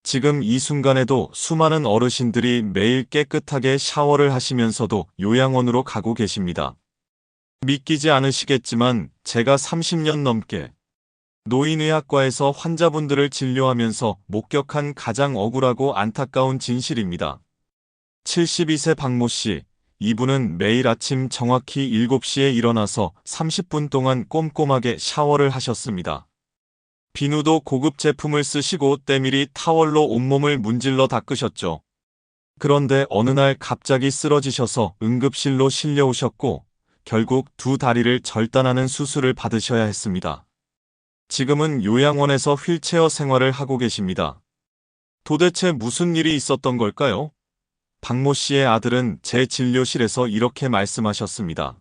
지금 이 순간에도 수많은 어르신들이 매일 깨끗하게 샤워를 하시면서도 요양원으로 가고 계십니다. 믿기지 않으시겠지만 제가 30년 넘게 노인의학과에서 환자분들을 진료하면서 목격한 가장 억울하고 안타까운 진실입니다. 72세 박모 씨, 이분은 매일 아침 정확히 7시에 일어나서 30분 동안 꼼꼼하게 샤워를 하셨습니다. 비누도 고급 제품을 쓰시고 때밀이 타월로 온몸을 문질러 닦으셨죠. 그런데 어느 날 갑자기 쓰러지셔서 응급실로 실려오셨고 결국 두 다리를 절단하는 수술을 받으셔야 했습니다. 지금은 요양원에서 휠체어 생활을 하고 계십니다. 도대체 무슨 일이 있었던 걸까요? 박모 씨의 아들은 제 진료실에서 이렇게 말씀하셨습니다.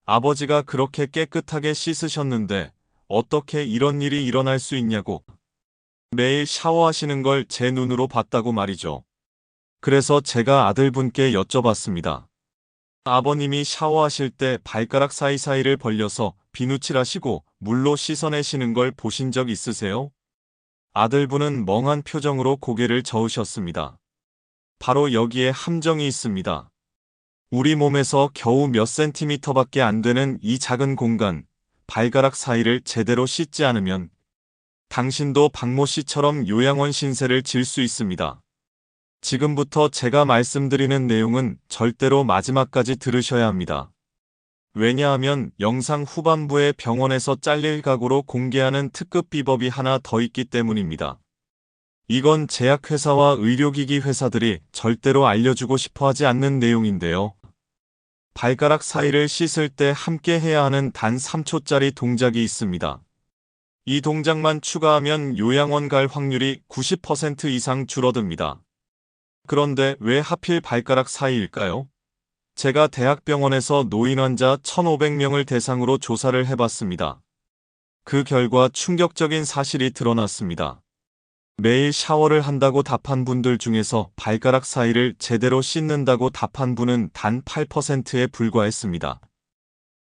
아버지가 그렇게 깨끗하게 씻으셨는데 어떻게 이런 일이 일어날 수 있냐고. 매일 샤워하시는 걸 제 눈으로 봤다고 말이죠. 그래서 제가 아들분께 여쭤봤습니다. 아버님이 샤워하실 때 발가락 사이사이를 벌려서 비누칠하시고 물로 씻어내시는 걸 보신 적 있으세요? 아들분은 멍한 표정으로 고개를 저으셨습니다. 바로 여기에 함정이 있습니다. 우리 몸에서 겨우 몇 센티미터밖에 안 되는 이 작은 공간, 발가락 사이를 제대로 씻지 않으면 당신도 박모 씨처럼 요양원 신세를 질 수 있습니다. 지금부터 제가 말씀드리는 내용은 절대로 마지막까지 들으셔야 합니다. 왜냐하면 영상 후반부에 병원에서 잘릴 각오로 공개하는 특급 비법이 하나 더 있기 때문입니다. 이건 제약회사와 의료기기 회사들이 절대로 알려주고 싶어 하지 않는 내용인데요. 발가락 사이를 씻을 때 함께 해야 하는 단 3초짜리 동작이 있습니다. 이 동작만 추가하면 요양원 갈 확률이 90% 이상 줄어듭니다. 그런데 왜 하필 발가락 사이일까요? 제가 대학병원에서 노인 환자 1,500명을 대상으로 조사를 해봤습니다. 그 결과 충격적인 사실이 드러났습니다. 매일 샤워를 한다고 답한 분들 중에서 발가락 사이를 제대로 씻는다고 답한 분은 단 8%에 불과했습니다.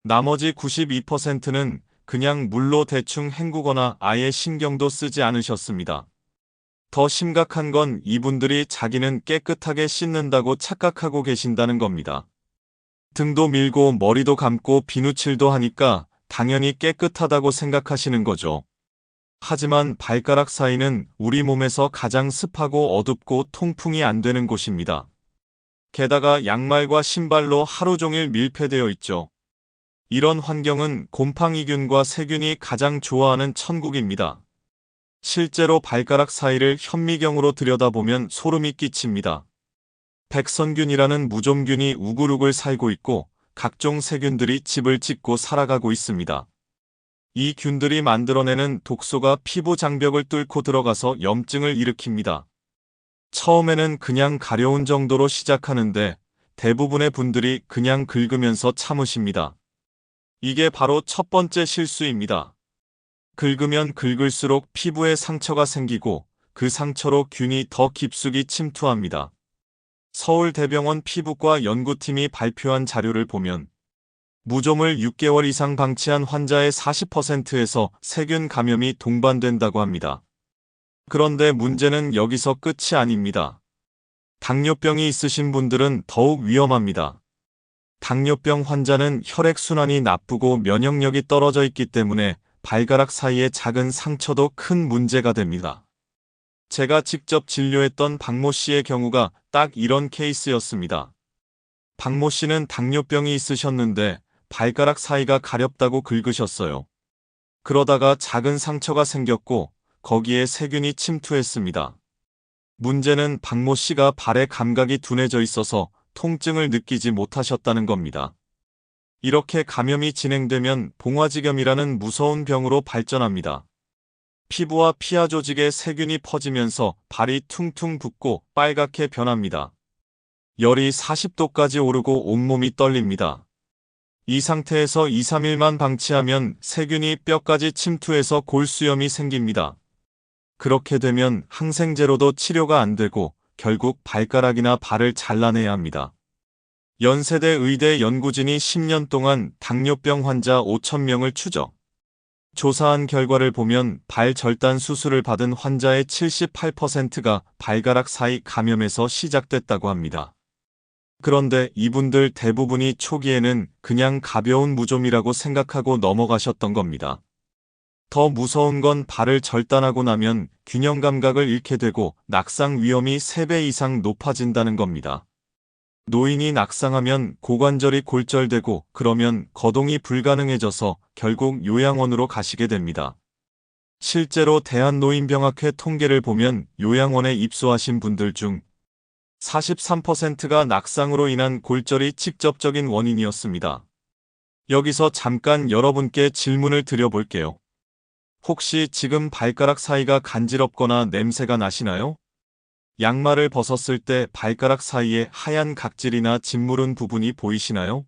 나머지 92%는 그냥 물로 대충 헹구거나 아예 신경도 쓰지 않으셨습니다. 더 심각한 건 이분들이 자기는 깨끗하게 씻는다고 착각하고 계신다는 겁니다. 등도 밀고 머리도 감고 비누칠도 하니까 당연히 깨끗하다고 생각하시는 거죠. 하지만 발가락 사이는 우리 몸에서 가장 습하고 어둡고 통풍이 안 되는 곳입니다. 게다가 양말과 신발로 하루 종일 밀폐되어 있죠. 이런 환경은 곰팡이균과 세균이 가장 좋아하는 천국입니다. 실제로 발가락 사이를 현미경으로 들여다보면 소름이 끼칩니다. 백선균이라는 무좀균이 우글우글 살고 있고 각종 세균들이 집을 짓고 살아가고 있습니다. 이 균들이 만들어내는 독소가 피부 장벽을 뚫고 들어가서 염증을 일으킵니다. 처음에는 그냥 가려운 정도로 시작하는데 대부분의 분들이 그냥 긁으면서 참으십니다. 이게 바로 첫 번째 실수입니다. 긁으면 긁을수록 피부에 상처가 생기고 그 상처로 균이 더 깊숙이 침투합니다. 서울대병원 피부과 연구팀이 발표한 자료를 보면 무좀을 6개월 이상 방치한 환자의 40%에서 세균 감염이 동반된다고 합니다. 그런데 문제는 여기서 끝이 아닙니다. 당뇨병이 있으신 분들은 더욱 위험합니다. 당뇨병 환자는 혈액순환이 나쁘고 면역력이 떨어져 있기 때문에 발가락 사이의 작은 상처도 큰 문제가 됩니다. 제가 직접 진료했던 박모 씨의 경우가 딱 이런 케이스였습니다. 박모 씨는 당뇨병이 있으셨는데 발가락 사이가 가렵다고 긁으셨어요. 그러다가 작은 상처가 생겼고 거기에 세균이 침투했습니다. 문제는 박모 씨가 발의 감각이 둔해져 있어서 통증을 느끼지 못하셨다는 겁니다. 이렇게 감염이 진행되면 봉화지겸이라는 무서운 병으로 발전합니다. 피부와 피하 조직에 세균이 퍼지면서 발이 퉁퉁 붓고 빨갛게 변합니다. 열이 40도까지 오르고 온몸이 떨립니다. 이 상태에서 2, 3일만 방치하면 세균이 뼈까지 침투해서 골수염이 생깁니다. 그렇게 되면 항생제로도 치료가 안 되고 결국 발가락이나 발을 잘라내야 합니다. 연세대 의대 연구진이 10년 동안 당뇨병 환자 5,000명을 추적. 조사한 결과를 보면 발 절단 수술을 받은 환자의 78%가 발가락 사이 감염에서 시작됐다고 합니다. 그런데 이분들 대부분이 초기에는 그냥 가벼운 무좀이라고 생각하고 넘어가셨던 겁니다. 더 무서운 건 발을 절단하고 나면 균형 감각을 잃게 되고 낙상 위험이 3배 이상 높아진다는 겁니다. 노인이 낙상하면 고관절이 골절되고 그러면 거동이 불가능해져서 결국 요양원으로 가시게 됩니다. 실제로 대한노인병학회 통계를 보면 요양원에 입소하신 분들 중 43%가 낙상으로 인한 골절이 직접적인 원인이었습니다. 여기서 잠깐 여러분께 질문을 드려볼게요. 혹시 지금 발가락 사이가 간지럽거나 냄새가 나시나요? 양말을 벗었을 때 발가락 사이에 하얀 각질이나 짓무른 부분이 보이시나요?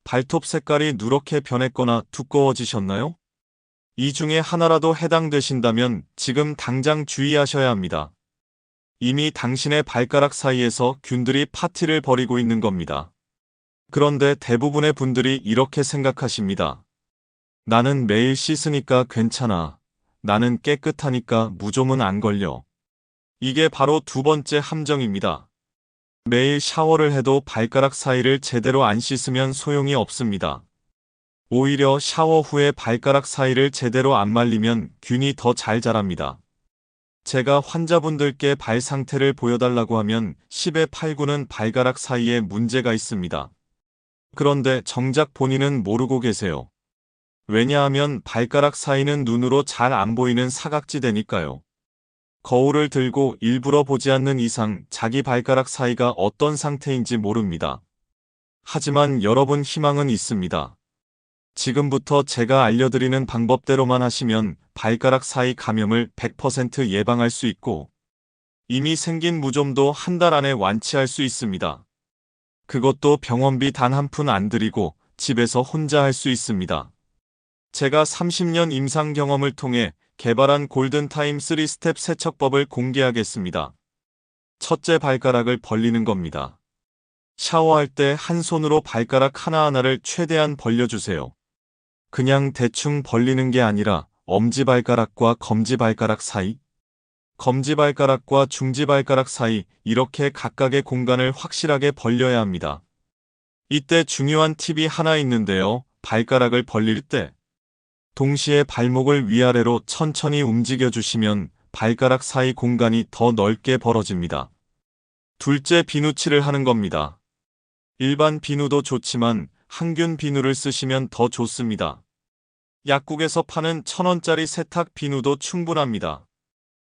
발톱 색깔이 누렇게 변했거나 두꺼워지셨나요? 이 중에 하나라도 해당되신다면 지금 당장 주의하셔야 합니다. 이미 당신의 발가락 사이에서 균들이 파티를 벌이고 있는 겁니다. 그런데 대부분의 분들이 이렇게 생각하십니다. 나는 매일 씻으니까 괜찮아. 나는 깨끗하니까 무좀은 안 걸려. 이게 바로 두 번째 함정입니다. 매일 샤워를 해도 발가락 사이를 제대로 안 씻으면 소용이 없습니다. 오히려 샤워 후에 발가락 사이를 제대로 안 말리면 균이 더 잘 자랍니다. 제가 환자분들께 발 상태를 보여달라고 하면 10의 8구는 발가락 사이에 문제가 있습니다. 그런데 정작 본인은 모르고 계세요. 왜냐하면 발가락 사이는 눈으로 잘 안 보이는 사각지대니까요. 거울을 들고 일부러 보지 않는 이상 자기 발가락 사이가 어떤 상태인지 모릅니다. 하지만 여러분 희망은 있습니다. 지금부터 제가 알려드리는 방법대로만 하시면 발가락 사이 감염을 100% 예방할 수 있고 이미 생긴 무좀도 한 달 안에 완치할 수 있습니다. 그것도 병원비 단 한 푼 안 들이고 집에서 혼자 할 수 있습니다. 제가 30년 임상 경험을 통해 개발한 골든타임 3스텝 세척법을 공개하겠습니다. 첫째, 발가락을 벌리는 겁니다. 샤워할 때 한 손으로 발가락 하나하나를 최대한 벌려주세요. 그냥 대충 벌리는 게 아니라 엄지발가락과 검지발가락 사이, 검지발가락과 중지발가락 사이 이렇게 각각의 공간을 확실하게 벌려야 합니다. 이때 중요한 팁이 하나 있는데요. 발가락을 벌릴 때 동시에 발목을 위아래로 천천히 움직여주시면 발가락 사이 공간이 더 넓게 벌어집니다. 둘째, 비누칠을 하는 겁니다. 일반 비누도 좋지만 항균 비누를 쓰시면 더 좋습니다. 약국에서 파는 1,000원짜리 세탁 비누도 충분합니다.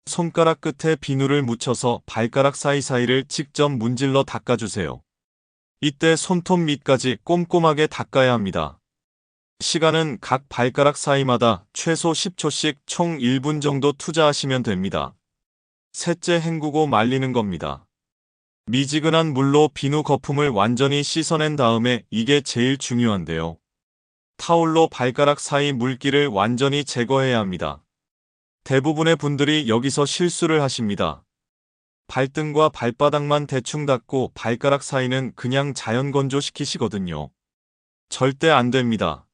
손가락 끝에 비누를 묻혀서 발가락 사이사이를 직접 문질러 닦아주세요. 이때 손톱 밑까지 꼼꼼하게 닦아야 합니다. 시간은 각 발가락 사이마다 최소 10초씩 총 1분 정도 투자하시면 됩니다. 셋째, 헹구고 말리는 겁니다. 미지근한 물로 비누 거품을 완전히 씻어낸 다음에 이게 제일 중요한데요. 타올로 발가락 사이 물기를 완전히 제거해야 합니다. 대부분의 분들이 여기서 실수를 하십니다. 발등과 발바닥만 대충 닦고 발가락 사이는 그냥 자연 건조시키시거든요. 절대 안 됩니다.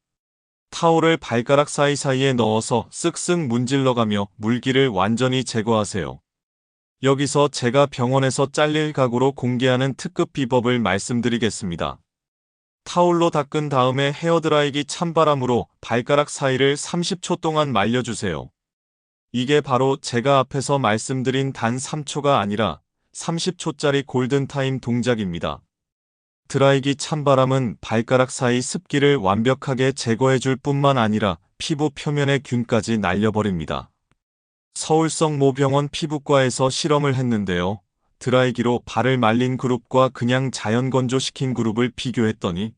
타올을 발가락 사이사이에 넣어서 쓱쓱 문질러가며 물기를 완전히 제거하세요. 여기서 제가 병원에서 잘릴 각오로 공개하는 특급 비법을 말씀드리겠습니다. 타올로 닦은 다음에 헤어드라이기 찬바람으로 발가락 사이를 30초 동안 말려주세요. 이게 바로 제가 앞에서 말씀드린 단 3초가 아니라 30초짜리 골든타임 동작입니다. 드라이기 찬바람은 발가락 사이 습기를 완벽하게 제거해줄 뿐만 아니라 피부 표면의 균까지 날려버립니다. 서울성 모병원 피부과에서 실험을 했는데요. 드라이기로 발을 말린 그룹과 그냥 자연 건조시킨 그룹을 비교했더니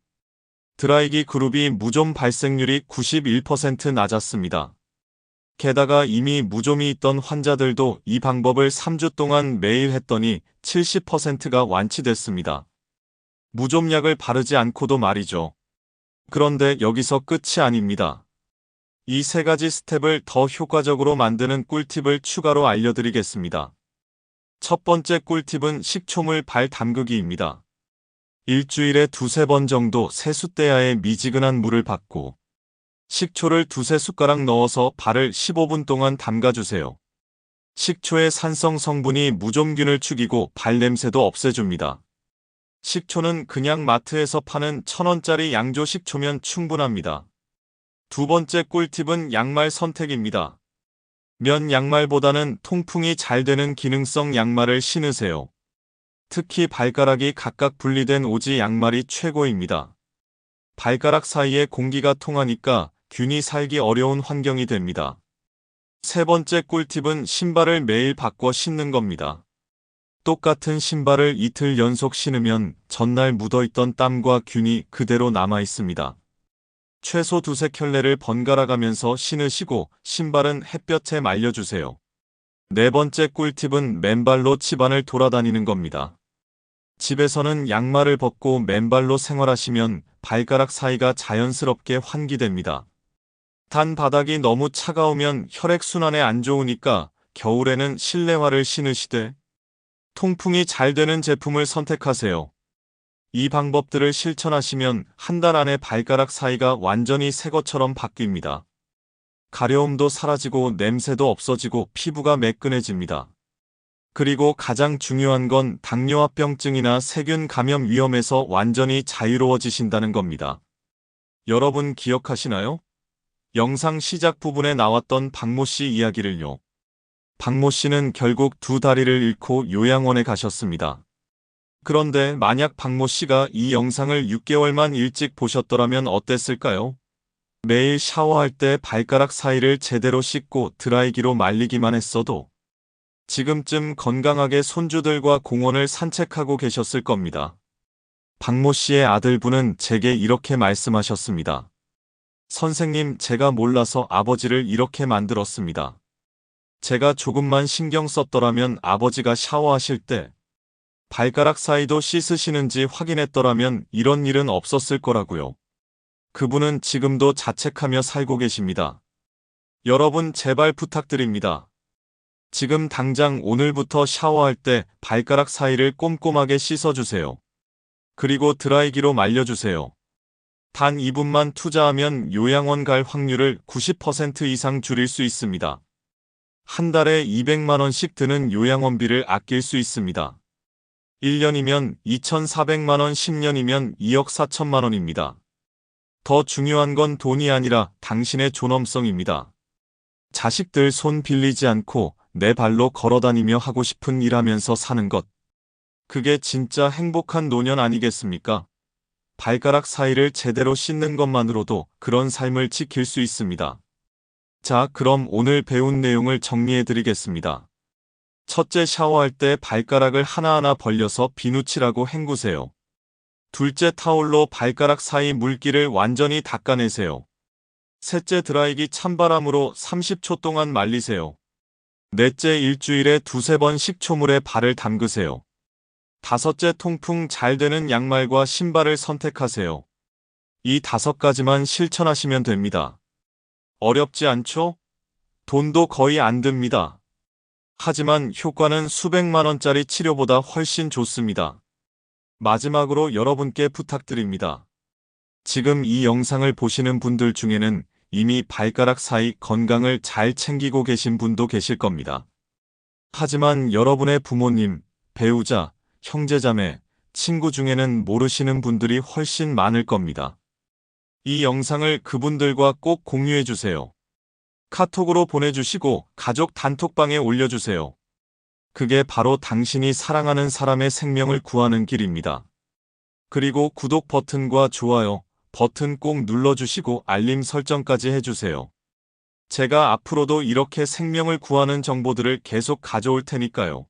드라이기 그룹이 무좀 발생률이 91% 낮았습니다. 게다가 이미 무좀이 있던 환자들도 이 방법을 3주 동안 매일 했더니 70%가 완치됐습니다. 무좀약을 바르지 않고도 말이죠. 그런데 여기서 끝이 아닙니다. 이 세 가지 스텝을 더 효과적으로 만드는 꿀팁을 추가로 알려드리겠습니다. 첫 번째 꿀팁은 식초물 발 담그기입니다. 일주일에 두세 번 정도 세숫대야에 미지근한 물을 받고 식초를 두세 숟가락 넣어서 발을 15분 동안 담가주세요. 식초의 산성 성분이 무좀균을 죽이고 발냄새도 없애줍니다. 식초는 그냥 마트에서 파는 1,000원짜리 양조 식초면 충분합니다. 두 번째 꿀팁은 양말 선택입니다. 면 양말보다는 통풍이 잘 되는 기능성 양말을 신으세요. 특히 발가락이 각각 분리된 오지 양말이 최고입니다. 발가락 사이에 공기가 통하니까 균이 살기 어려운 환경이 됩니다. 세 번째 꿀팁은 신발을 매일 바꿔 신는 겁니다. 똑같은 신발을 이틀 연속 신으면 전날 묻어있던 땀과 균이 그대로 남아 있습니다. 최소 두세 켤레를 번갈아 가면서 신으시고 신발은 햇볕에 말려주세요. 네 번째 꿀팁은 맨발로 집안을 돌아다니는 겁니다. 집에서는 양말을 벗고 맨발로 생활하시면 발가락 사이가 자연스럽게 환기됩니다. 단 바닥이 너무 차가우면 혈액순환에 안 좋으니까 겨울에는 실내화를 신으시되 통풍이 잘 되는 제품을 선택하세요. 이 방법들을 실천하시면 한 달 안에 발가락 사이가 완전히 새 것처럼 바뀝니다. 가려움도 사라지고 냄새도 없어지고 피부가 매끈해집니다. 그리고 가장 중요한 건 당뇨합병증이나 세균 감염 위험에서 완전히 자유로워지신다는 겁니다. 여러분 기억하시나요? 영상 시작 부분에 나왔던 박모 씨 이야기를요. 박모 씨는 결국 두 다리를 잃고 요양원에 가셨습니다. 그런데 만약 박모 씨가 이 영상을 6개월만 일찍 보셨더라면 어땠을까요? 매일 샤워할 때 발가락 사이를 제대로 씻고 드라이기로 말리기만 했어도 지금쯤 건강하게 손주들과 공원을 산책하고 계셨을 겁니다. 박모 씨의 아들분은 제게 이렇게 말씀하셨습니다. 선생님, 제가 몰라서 아버지를 이렇게 만들었습니다. 제가 조금만 신경 썼더라면 아버지가 샤워하실 때 발가락 사이도 씻으시는지 확인했더라면 이런 일은 없었을 거라고요. 그분은 지금도 자책하며 살고 계십니다. 여러분 제발 부탁드립니다. 지금 당장 오늘부터 샤워할 때 발가락 사이를 꼼꼼하게 씻어주세요. 그리고 드라이기로 말려주세요. 단 2분만 투자하면 요양원 갈 확률을 90% 이상 줄일 수 있습니다. 한 달에 200만 원씩 드는 요양원비를 아낄 수 있습니다. 1년이면 2,400만 원, 10년이면 2억 4천만 원입니다. 더 중요한 건 돈이 아니라 당신의 존엄성입니다. 자식들 손 빌리지 않고 내 발로 걸어다니며 하고 싶은 일 하면서 사는 것. 그게 진짜 행복한 노년 아니겠습니까? 발가락 사이를 제대로 씻는 것만으로도 그런 삶을 지킬 수 있습니다. 자, 그럼 오늘 배운 내용을 정리해 드리겠습니다. 첫째, 샤워할 때 발가락을 하나하나 벌려서 비누칠하고 헹구세요. 둘째, 타올로 발가락 사이 물기를 완전히 닦아내세요. 셋째, 드라이기 찬바람으로 30초 동안 말리세요. 넷째, 일주일에 두세 번 식초물에 발을 담그세요. 다섯째, 통풍 잘 되는 양말과 신발을 선택하세요. 이 5가지만 실천하시면 됩니다. 어렵지 않죠? 돈도 거의 안 듭니다. 하지만 효과는 수백만 원짜리 치료보다 훨씬 좋습니다. 마지막으로 여러분께 부탁드립니다. 지금 이 영상을 보시는 분들 중에는 이미 발가락 사이 건강을 잘 챙기고 계신 분도 계실 겁니다. 하지만 여러분의 부모님, 배우자, 형제자매, 친구 중에는 모르시는 분들이 훨씬 많을 겁니다. 이 영상을 그분들과 꼭 공유해 주세요. 카톡으로 보내주시고 가족 단톡방에 올려주세요. 그게 바로 당신이 사랑하는 사람의 생명을 구하는 길입니다. 그리고 구독 버튼과 좋아요 버튼 꼭 눌러주시고 알림 설정까지 해주세요. 제가 앞으로도 이렇게 생명을 구하는 정보들을 계속 가져올 테니까요.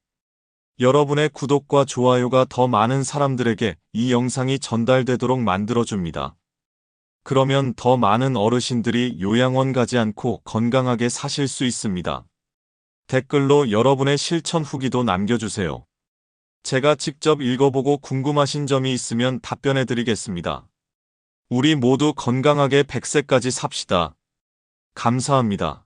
여러분의 구독과 좋아요가 더 많은 사람들에게 이 영상이 전달되도록 만들어줍니다. 그러면 더 많은 어르신들이 요양원 가지 않고 건강하게 사실 수 있습니다. 댓글로 여러분의 실천 후기도 남겨주세요. 제가 직접 읽어보고 궁금하신 점이 있으면 답변해 드리겠습니다. 우리 모두 건강하게 100세까지 삽시다. 감사합니다.